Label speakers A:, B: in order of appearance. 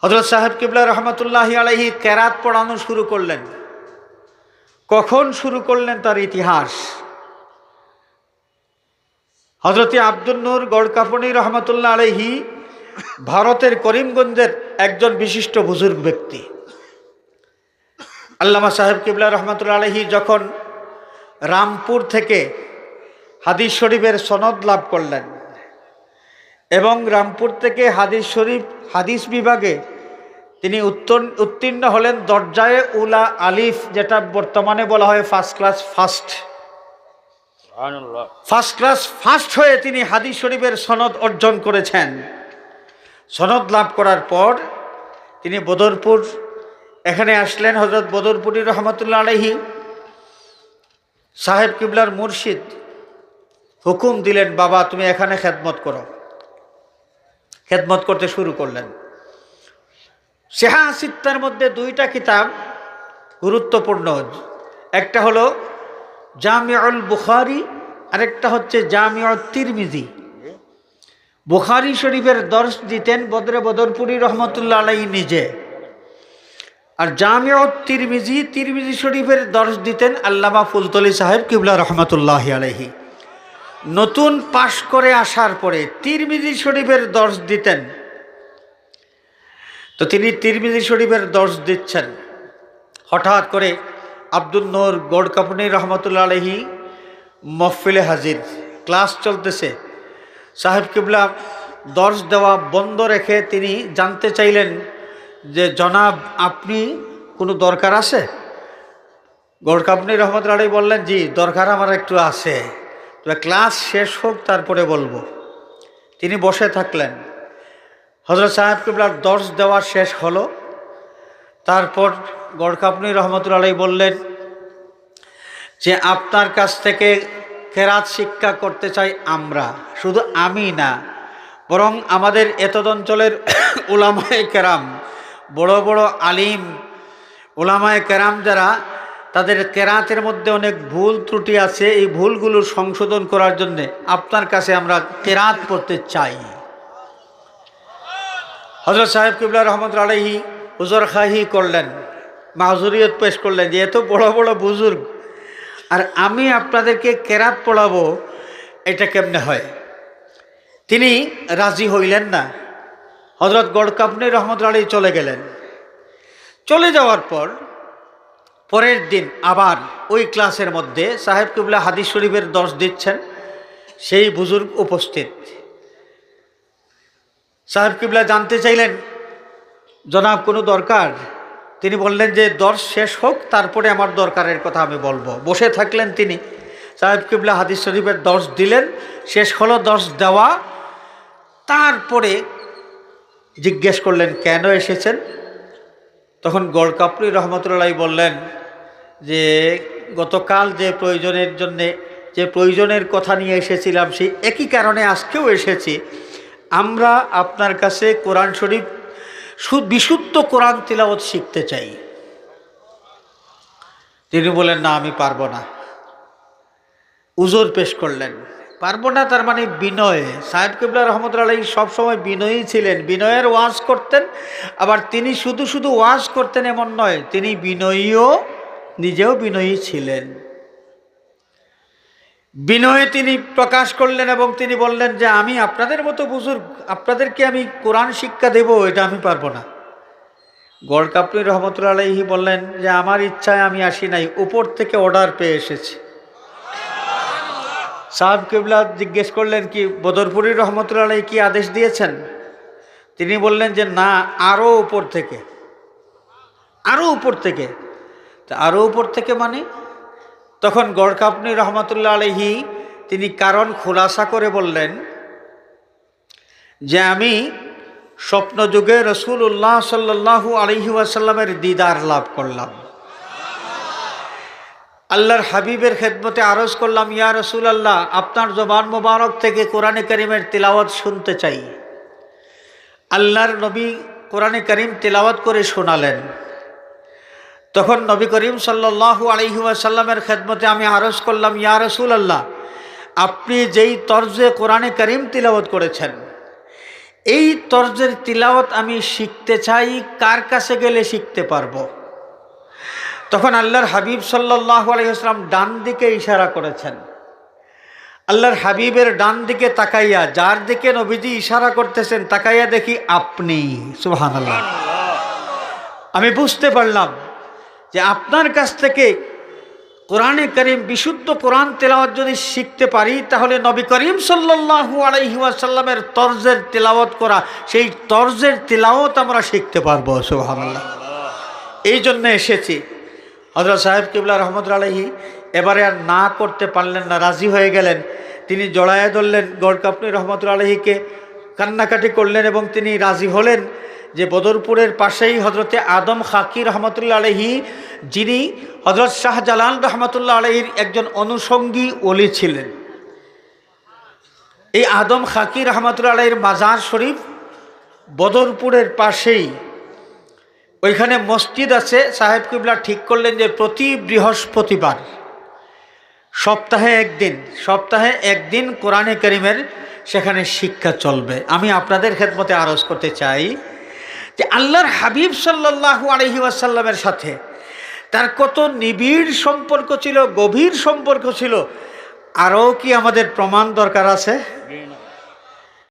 A: হযরত সাহেব কিবলা রহমতুল্লাহি আলাইহি কেরাত পড়ানো শুরু করলেন। কখন শুরু করলেন তার ইতিহাস। হযরত আব্দুল নূর গড়কাপনি রহমতুল্লাহ আলাইহি ভারতের করিমগঞ্জের একজন বিশিষ্ট বুজুর্গ ব্যক্তি। আল্লামা সাহেব কিবলা রহমতুল্লাহ আলাইহি যখন রামপুর থেকে হাদিস শরীফের সনদ লাভ করলেন এবং রামপুর থেকে হাদিস শরীফ হাদিস বিভাগে তিনি উত্তীর্ণ হলেন দরজায়ে উলা আলিফ, যেটা বর্তমানে বলা হয় ফার্স্ট ক্লাস ফার্স্ট হয়ে তিনি হাদিস শরীফের সনদ অর্জন করেছেন। সনদ লাভ করার পর তিনি বদরপুর এখানে আসলেন। হযরত বদরপুরি রহমতুল্লাহ আলাইহি সাহেব কিবলার মুর্শিদ হুকুম দিলেন, বাবা তুমি এখানে খেদমত করো। খেদমত করতে শুরু করলেন। সিহাহ সিত্তার মধ্যে দুইটা কিতাব গুরুত্বপূর্ণ, একটা হলো জামিউল বুখারী, আরেকটা হচ্ছে জামিউত তিরমিজি। বুখারী শরীফের দর্শ দিতেন বদরপুরি রহমতুল্লাহ আলাইহি নিজে, আর জামিউত তিরমিজি শরীফের দর্শ দিতেন আল্লামা ফুলতলি সাহেব কিবলা রহমতুল্লাহি আলাইহি। নতুন পাশ করে আসার পরে তিরমিজি শরীফের দর্শ দিতেন। তো তিনি তিরমিজি শরীফের দর্শ দিচ্ছেন, হঠাৎ করে আব্দুল নূর গড়কাপনি রহমতুল্লাহ আলাইহি মহফিলে হাজির। ক্লাস চলতেছে, সাহেব কিবলা দর্শ দেওয়া বন্ধ রেখে তিনি জানতে চাইলেন যে জনাব আপনি কোনো দরকার আছে? গড়কাপনি রহমতুল্লাহ আলাইহি বললেন, জি দরকার আমার একটু আছে, তবে ক্লাস শেষ হোক তারপরে বলবো। তিনি বসে থাকলেন। হযরত সাহেব কিবলার দর্শ দেওয়া শেষ হলো। তারপর গড়কাপনি রহমতুল্লাহ আলাইহি বললেন যে আপনার কাছ থেকে কেরাত শিক্ষা করতে চাই আমরা, শুধু আমি না বরং আমাদের এতদ অঞ্চলের উলামায়ে কেরাম, বড় বড় আলিম উলামায়ে কেরাম যারা, তাদের কেরাতের মধ্যে অনেক ভুল ত্রুটি আছে, এই ভুলগুলো সংশোধন করার জন্য আপনার কাছে আমরা কেরাত পড়তে চাই। হযরত সাহেব কিবলা রহমতুল্লাহ আলাইহি হুজুর খাহি করলেন, মাহুজুরিয়ত পেশ করলেন যে এত বড় বড় বুজুর্গ আর আমি আপনাদেরকে কেরাত পড়াবো, এটা কেমনে হয়? তিনি রাজি হইলেন না। হযরত গড়কাপনি রহমতুল্লাহ আলাইহি চলে গেলেন। চলে যাওয়ার পর পরের দিন আবার ওই ক্লাসের মধ্যে সাহেব কিবলা হাদিস শরীফের দর্শ দিচ্ছেন, সেই বুজুর্গ উপস্থিত। সাহেব কিবলা জানতে চাইলেন, জনাব কোনো দরকার? তিনি বললেন যে দর্শ শেষ হোক তারপরে আমার দরকারের কথা আমি বলবো। বসে থাকলেন তিনি। সাহেব কিবলা হাদিস শরীফের দর্শ দিলেন, শেষ হলো দর্শ দেওয়া। তারপরে জিজ্ঞেস করলেন কেন এসেছেন? তখন গড়কাপনি রহমতুল্লাহ বললেন যে গতকাল যে প্রয়োজনের কথা নিয়ে এসেছিলাম সেই একই কারণে আজকেও এসেছি। আমরা আপনার কাছে কোরআন শরীফ বিশুদ্ধ কোরআন তিলাওয়াত শিখতে চাই। তিনি বলেন না আমি পারবো না। উজর পেশ করলেন, পারবো না তার মানে বিনয়। সাহেব কিবলা রহমতুল্লাহ আলাইহি সবসময় বিনয়ী ছিলেন, বিনয়ের ওয়াজ করতেন। আবার তিনি শুধু ওয়াজ করতেন এমন নয়, তিনি বিনয়ীও, নিজেও বিনয়ী ছিলেন। বিনয়ে তিনি প্রকাশ করলেন এবং তিনি বললেন যে আমি আপনাদের মতো বুজুর্গ, আপনাদেরকে আমি কোরআন শিক্ষা দেব, এটা আমি পারবো না। গড়কাপনি রহমতুল্লাহ আলাইহি বললেন যে আমার ইচ্ছায় আমি আসি নাই, উপর থেকে অর্ডার পেয়ে এসেছি। সাহেব কিবলা জিজ্ঞেস করলেন কি বদরপুরি রহমতুল্লাহ আলাইহি কি আদেশ দিয়েছেন? তিনি বললেন যে না, আরও উপর থেকে। আরও উপর থেকে? আরও উপর থেকে মানে? তখন গড়কাপনি রহমতুল্লাহ আলাইহি তিনি কারণ খুলাসা করে বললেন যে আমি স্বপ্নযুগে রাসূলুল্লাহ সাল্লাল্লাহু আলাইহি ওয়াসাল্লামের দিদার লাভ করলাম। আল্লাহর হাবিবের খেদমতে আরজ করলাম, ইয়া রাসূলুল্লাহ আপনার জবান মোবারক থেকে কোরআনে কারীমের তিলাওয়াত শুনতে চাই। আল্লাহর নবী কোরআনে কারীম তিলাওয়াত করে শোনালেন। তখন নবী করিম সাল্লাল্লাহু আলাইহি ওয়াসাল্লামের খেদমতে আমি আরজ করলাম, ইয়া রাসূলুল্লাহ আপনি যেই তর্জে কোরআনে কারীম তিলাওয়াত করেছেন এই তরজের তিলাওয়াত আমি শিখতে চাই, কার কাছে গেলে শিখতে পারবো? তখন আল্লাহর হাবিব সাল্লাল্লাহু আলাইহি ওয়াসাল্লাম ডান দিকে ইশারা করেছেন। আল্লাহর হাবিবের ডান দিকে তাকাইয়া, যার দিকে নবীজি ইশারা করতেছেন, তাকাইয়া দেখি আপনি। সুবহানাল্লাহ। আমি বুঝতে পারলাম যে আপনার কাছ থেকে কোরআনে কারীম, বিশুদ্ধ কোরআন তেলাওয়াত যদি শিখতে পারি, তাহলে নবী করিম সাল্লাল্লাহু আলাইহি ওয়াসাল্লামের তরজের তেলাওয়াত করা, সেই তরজের তেলাওয়াত আমরা শিখতে পারবো। সুবহানাল্লাহ। এই জন্য এসেছি। হযরত সাহেব কিবলা রহমতুল্লাহ আলাইহি এবারে আর না করতে পারলেন না, রাজি হয়ে গেলেন। তিনি জড়ায়ে ধরলেন গড়কাপনি রহমতুল্লাহ আলাইহিকে, কান্নাকাটি করলেন এবং তিনি রাজি হলেন যে বদরপুরের পাশেই হজরতে আদম খাকি রহমতুল্লাহ আলাইহি, যিনি হজরত শাহজালাল রহমতুল্লাহ আলাইহির একজন অনুষঙ্গী ওলি ছিলেন, এই আদম খাকি রহমতুল্লাহ আলাইহির মাজার শরীফ বদরপুরের পাশেই, ওইখানে মসজিদ আছে। সাহেব কিবলা ঠিক করলেন যে প্রতি বৃহস্পতিবার সপ্তাহে একদিন কোরআনে কারীমের সেখানে শিক্ষা চলবে। আমি আপনাদের খেদমতে আরজ করতে চাই যে আল্লাহর হাবিব সাল্লাল্লাহু আলাইহি ওয়াসাল্লামের সাথে তার কত নিবিড় সম্পর্ক ছিল, গভীর সম্পর্ক ছিল। আরও কি আমাদের প্রমাণ দরকার আছে?